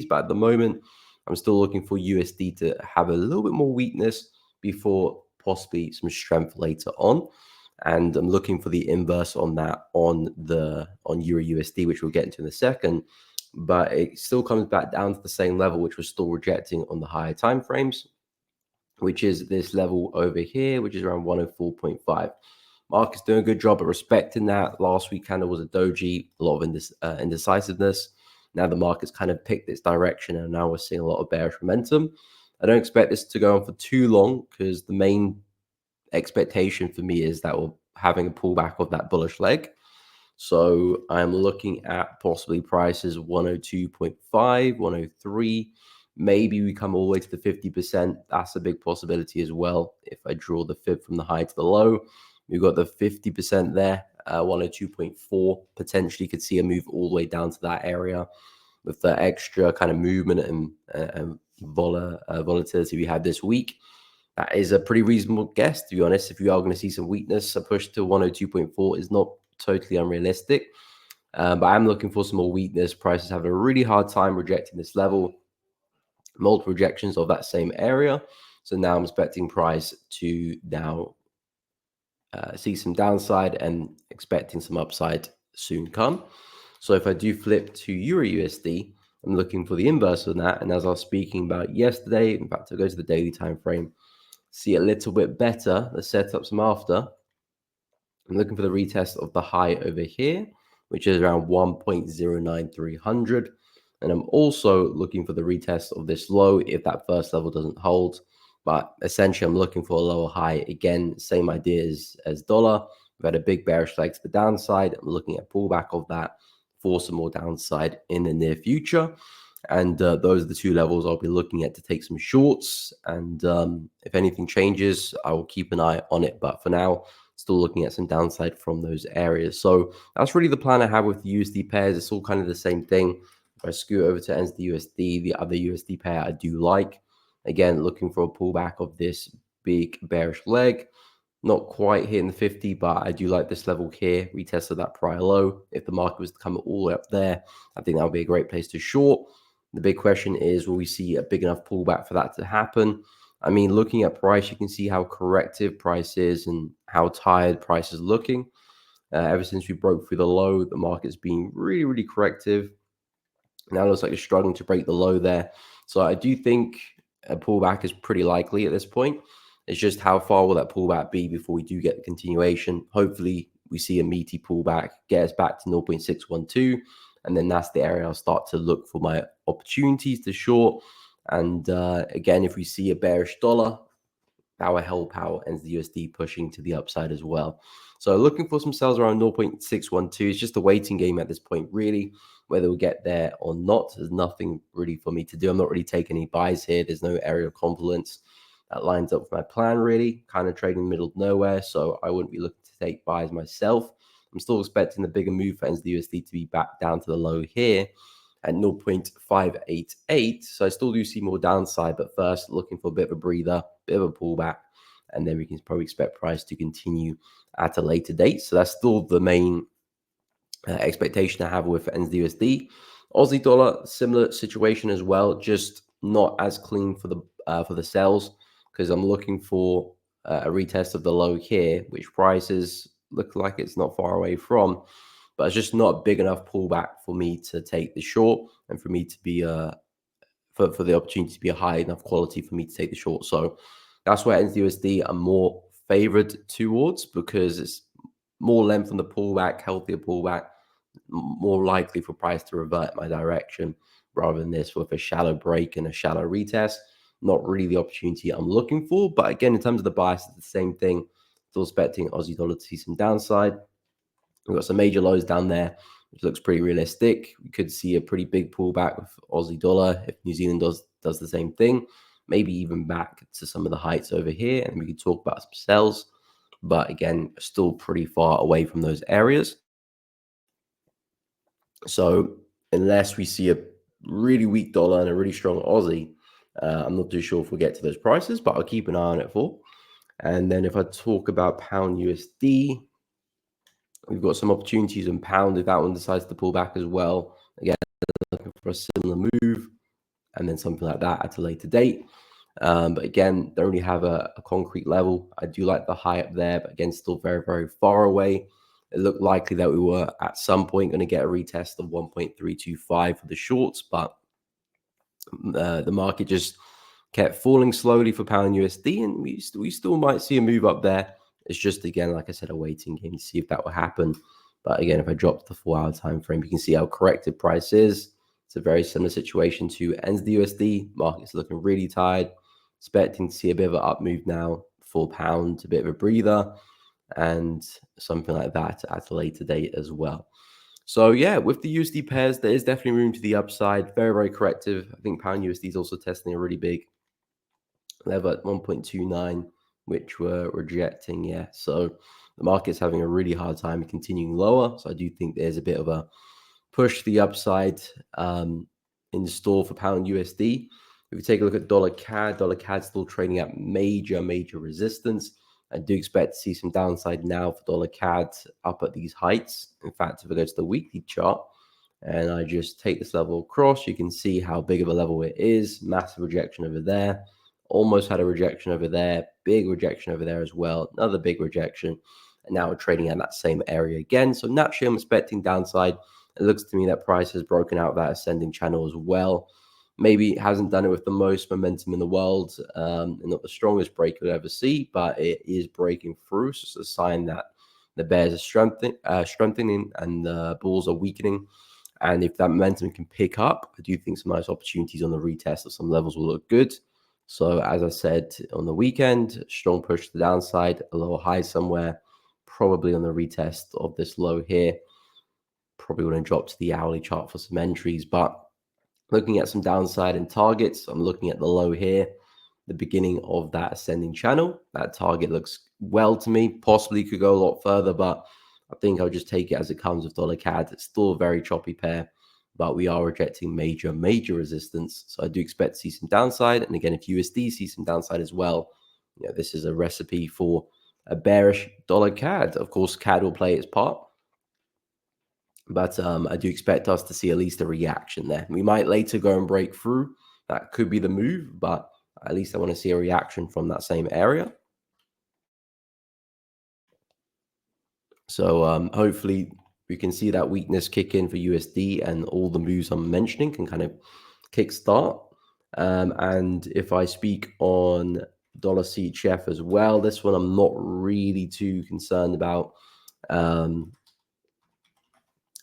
but at the moment, I'm still looking for USD to have a little bit more weakness before possibly some strength later on. And I'm looking for the inverse on that on EURUSD, which we'll get into in a second. But it still comes back down to the same level, which we're still rejecting on the higher time frames, which is this level over here, which is around 104.5. Market's doing a good job at respecting that. Last week kind of was a doji, a lot of indecisiveness. Now the market's kind of picked its direction, and now we're seeing a lot of bearish momentum. I don't expect this to go on for too long, because the main expectation for me is that we're having a pullback of that bullish leg. So I'm looking at possibly prices 102.5, 103. Maybe we come all the way to the 50%. That's a big possibility as well. If I draw the fib from the high to the low, we've got the 50% there, 102.4. Potentially could see a move all the way down to that area with the extra kind of movement and volatility we had this week. That is a pretty reasonable guess, to be honest. If you are going to see some weakness, a push to 102.4 is not totally unrealistic. But I'm looking for some more weakness. Prices have a really hard time rejecting this level. Multiple rejections of that same area. So now I'm expecting price to now see some downside and expecting some upside soon come. So if I do flip to EURUSD, I'm looking for the inverse of that. And as I was speaking about yesterday, in fact, I'll go to the daily time frame, see a little bit better the setups I'm after. I'm looking for the retest of the high over here, which is around 1.09300. And I'm also looking for the retest of this low if that first level doesn't hold. But essentially, I'm looking for a lower high. Again, same idea as dollar. We've had a big bearish leg to the downside. I'm looking at pullback of that for some more downside in the near future. And those are the two levels I'll be looking at to take some shorts. And if anything changes, I will keep an eye on it. But for now, still looking at some downside from those areas. So that's really the plan I have with the USD pairs. It's all kind of the same thing. If I scoot over to USD, the other USD pair I do like. Again, looking for a pullback of this big bearish leg. Not quite hitting the 50, but I do like this level here. Retested that prior low. If the market was to come all the way up there, I think that would be a great place to short. The big question is, will we see a big enough pullback for that to happen? I mean, looking at price, you can see how corrective price is and how tired price is looking. Ever since we broke through the low, the market's been really, really corrective. Now it looks like it's struggling to break the low there. So I do think a pullback is pretty likely at this point. It's just how far will that pullback be before we do get the continuation. Hopefully we see a meaty pullback, get us back to 0.612, and then that's the area I'll start to look for my opportunities to short. And again, if we see a bearish dollar, that will help out USD pushing to the upside as well. So looking for some sells around 0.612. It's just a waiting game at this point, really. Whether we'll get there or not, there's nothing really for me to do. I'm not really taking any buys here. There's no area of confluence that lines up with my plan, really. Kind of trading in the middle of nowhere, so I wouldn't be looking to take buys myself. I'm still expecting the bigger move for USD to be back down to the low here at 0.588. So I still do see more downside, but first looking for a bit of a breather, bit of a pullback, and then we can probably expect price to continue at a later date. So that's still the main expectation I have with USD. Aussie dollar, similar situation as well, just not as clean for the sells, because I'm looking for a retest of the low here, which prices look like it's not far away from, but it's just not a big enough pullback for me to take the short, and for me to be for the opportunity to be a high enough quality for me to take the short. So that's where USD I'm more favored towards, because it's more length on the pullback, healthier pullback, more likely for price to revert my direction, rather than this with a shallow break and a shallow retest. Not really the opportunity I'm looking for. But again, in terms of the bias, it's the same thing. Still expecting Aussie dollar to see some downside. We've got some major lows down there, which looks pretty realistic. We could see a pretty big pullback with Aussie dollar if New Zealand does the same thing. Maybe even back to some of the heights over here, and we could talk about some sells. But again, still pretty far away from those areas. So unless we see a really weak dollar and a really strong Aussie, I'm not too sure if we'll get to those prices, but I'll keep an eye on it for. And then if I talk about pound USD, we've got some opportunities in pound if that one decides to pull back as well. Again, looking for a similar move. and then something like that at a later date. But again, don't really have a concrete level. I do like the high up there, but again, still very, very far away. It looked likely that we were at some point going to get a retest of 1.325 for the shorts, but the market just kept falling slowly for pound USD, and we still might see a move up there. It's just, again, like I said, a waiting game to see if that will happen. But again, if I drop the 4-hour time frame, you can see how corrected price is. It's a very similar situation to USD. Market's looking really tired, expecting to see a bit of an up move now for pound, a bit of a breather, and something like that at a later date as well. So yeah, with the USD pairs, there is definitely room to the upside. Very, very corrective. I think pound USD is also testing a really big level at 1.29, which we're rejecting. Yeah, so the market's having a really hard time continuing lower. So I do think there's a bit of a push to the upside in store for pound USD. If we take a look at dollar CAD still trading at major resistance. I do expect to see some downside now for dollar CAD up at these heights. In fact, if I go to the weekly chart and I just take this level across, you can see how big of a level it is. Massive rejection over there. Almost had a rejection over there. Big rejection over there as well. Another big rejection. And now we're trading at that same area again. So naturally, I'm expecting downside. It looks to me that price has broken out that ascending channel as well. Maybe it hasn't done it with the most momentum in the world, and not the strongest break you'll ever see, but it is breaking through. So it's a sign that the bears are strengthening and the bulls are weakening. And if that momentum can pick up, I do think some nice opportunities on the retest of some levels will look good. So as I said on the weekend, strong push to the downside, a lower high somewhere, probably on the retest of this low here. Probably want to drop to the hourly chart for some entries, but looking at some downside and targets, I'm looking at the low here, the beginning of that ascending channel. That target looks well to me. Possibly could go a lot further, but I think I'll just take it as it comes with dollar CAD. It's still a very choppy pair, but we are rejecting major resistance. So I do expect to see some downside. And again, if USD sees some downside as well, you know, this is a recipe for a bearish dollar CAD. Of course, CAD will play its part. But I do expect us to see at least a reaction there. We might later go and break through. That could be the move, but at least I want to see a reaction from that same area. So hopefully we can see that weakness kick in for USD and all the moves I'm mentioning can kind of kickstart. And if I speak on dollar CHF as well, this one I'm not really too concerned about.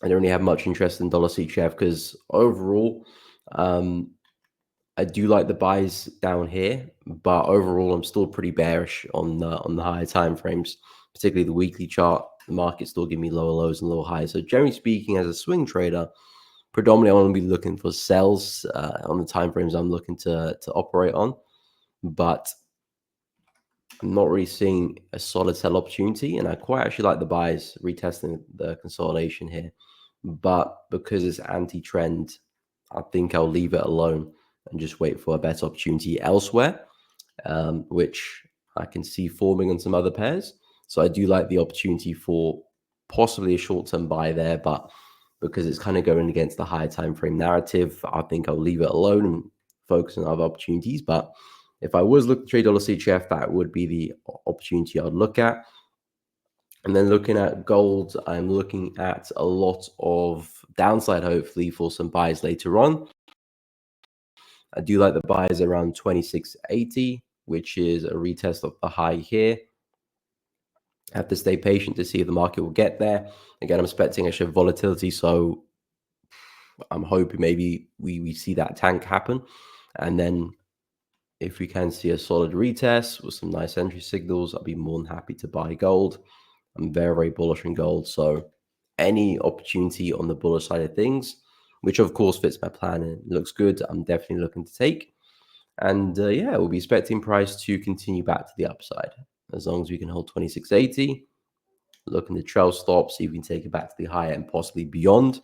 I don't really have much interest in dollar CHF because overall, I do like the buys down here, but overall, I'm still pretty bearish on the higher time frames, particularly the weekly chart. The market still giving me lower lows and lower highs. So generally speaking, as a swing trader, predominantly I want to be looking for sells on the time frames I'm looking to operate on, but I'm not really seeing a solid sell opportunity, and I quite actually like the buys retesting the consolidation here. But because it's anti-trend, I think I'll leave it alone and just wait for a better opportunity elsewhere, which I can see forming on some other pairs. So I do like the opportunity for possibly a short-term buy there, but because it's kind of going against the higher time frame narrative, I think I'll leave it alone and focus on other opportunities. But if I was looking to trade dollar CHF, that would be the opportunity I'd look at. And then looking at gold, I'm looking at a lot of downside, hopefully, for some buys later on. I do like the buys around 26.80, which is a retest of the high here. I have to stay patient to see if the market will get there. Again, I'm expecting actually volatility, so I'm hoping maybe we see that tank happen. And then if we can see a solid retest with some nice entry signals, I'll be more than happy to buy gold. I'm very bullish on gold. So any opportunity on the bullish side of things, which of course fits my plan and looks good, I'm definitely looking to take. And yeah, we'll be expecting price to continue back to the upside. As long as we can hold 26.80, looking to trail stop, see if we can take it back to the higher and possibly beyond.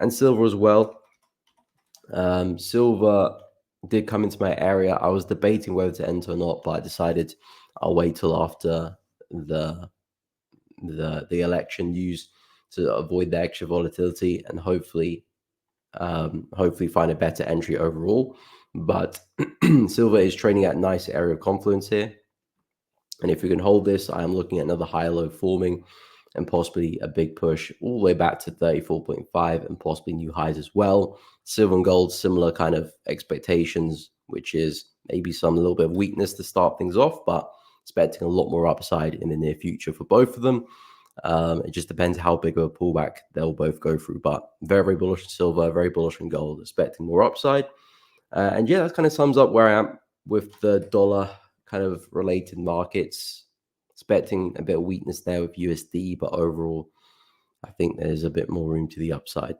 And silver as well. Silver did come into my area. I was debating whether to enter or not, but I decided I'll wait till after the election news to avoid the extra volatility and hopefully find a better entry overall. but silver is trading at a nice area of confluence here. And if we can hold this, I am looking at another high low forming and possibly a big push all the way back to 34.5 and possibly new highs as well. Silver and gold, similar kind of expectations, which is maybe some little bit of weakness to start things off, but expecting a lot more upside in the near future for both of them. It just depends how big of a pullback they'll both go through, but very, very bullish on silver, very bullish on gold, expecting more upside. And yeah, that kind of sums up where I am with the dollar kind of related markets. Expecting a bit of weakness there with USD, but overall, I think there's a bit more room to the upside.